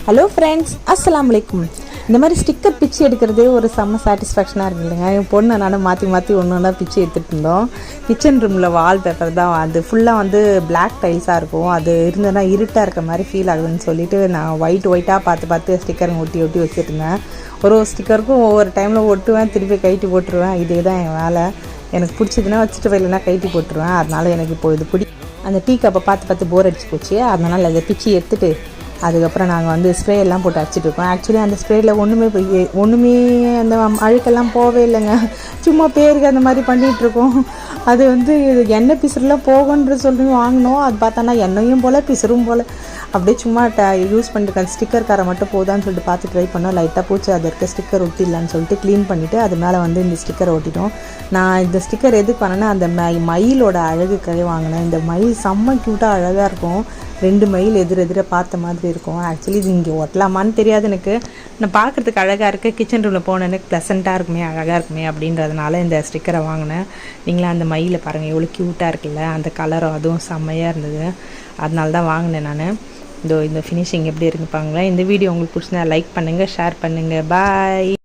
Hello friends, அஸ்ஸலாமு அலைக்கும். இந்த மாதிரி ஸ்டிக்கர் பிச்சு எடுக்கிறதே ஒரு செம்ம சாட்டிஸ்ஃபேக்ஷனாக இருக்குது இல்லைங்க. என் பொண்ணு நானும் மாற்றி ஒன்று ஒன்றா பிச்சு எடுத்துகிட்டு இருந்தோம். கிச்சன் ரூமில் வால் பேப்பர் தான், அது ஃபுல்லாக வந்து பிளாக் டைல்ஸாக இருக்கும். அது இருந்ததுன்னா இருட்டாக இருக்க மாதிரி ஃபீல் ஆகுதுன்னு சொல்லிட்டு நான் ஒயிட்டாக பார்த்து ஸ்டிக்கருங்க ஒட்டி வச்சுருந்தேன். ஒரு ஸ்டிக்கருக்கும் ஒவ்வொரு டைமில் ஒட்டுவேன், திருப்பி கைட்டி போட்டுருவேன். இதே தான் என் வேலை. எனக்கு பிடிச்சதுன்னா வச்சுட்டு இல்லைன்னா கைட்டி போட்டுருவேன். அதனால் எனக்கு இப்போ இது அந்த டீ கப்பை பார்த்து போர் அடிச்சு போச்சு. அதனால் அதை பிச்சு எடுத்துட்டு அதுக்கப்புறம் நாங்கள் வந்து ஸ்ப்ரே எல்லாம் போட்டு அடிச்சிட்ருக்கோம். ஆக்சுவலி அந்த ஸ்ப்ரேயில் ஒன்றுமே அந்த அழுக்கெல்லாம் போவே இல்லைங்க. சும்மா பேருக்கு அந்த மாதிரி பண்ணிகிட்ருக்கோம். அது வந்து எண்ணெய் பிசுறுலாம் போகுன்ற சொல்லி வாங்கினோம். அது பார்த்தோன்னா எண்ணெயும் போல் பிசுறும் போல் அப்படியே சும்மா யூஸ் பண்ணிட்டு அந்த ஸ்டிக்கர் காரை மட்டும் போதான்னு சொல்லிட்டு பார்த்து ட்ரை பண்ணோம். லைட்டாக பூச்சி அது இருக்க ஸ்டிக்கர் ஒட்டிடலான்னு சொல்லிட்டு க்ளீன் பண்ணிவிட்டு அது மேலே வந்து இந்த ஸ்டிக்கரை ஒட்டிட்டோம். நான் இந்த ஸ்டிக்கர் எதுக்கு பண்ணேன்னா அந்த மயிலோட அழகுக்காக வாங்கினேன். இந்த மயில் செம்ம க்யூட்டாக அழகாக இருக்கும். 2 மயில் எதிர பார்த்த மாதிரி இருக்கும். ஆக்சுவலி இது இங்கே ஒட்டலாமான்னு தெரியாது எனக்கு. நான் பார்க்குறதுக்கு அழகாக இருக்குது. கிச்சன் ரூமில் போனேன்னு ப்ளசண்ட்டாக இருக்குமே, அழகாக இருக்குமே அப்படின்றதுனால இந்த ஸ்டிக்கரை வாங்கினேன். நீங்களாம் அந்த மயிலை பாருங்கள், எவ்வளோ க்யூட்டாக இருக்குல்ல. அந்த கலரும் அதுவும் செம்மையாக இருந்தது. அதனால தான் வாங்கினேன் நான். இந்த ஃபினிஷிங் எப்படி இருக்குன்னு பாருங்களேன். இந்த வீடியோ உங்களுக்கு பிடிச்சிருந்தா லைக் பண்ணுங்கள், ஷேர் பண்ணுங்கள். பாய்.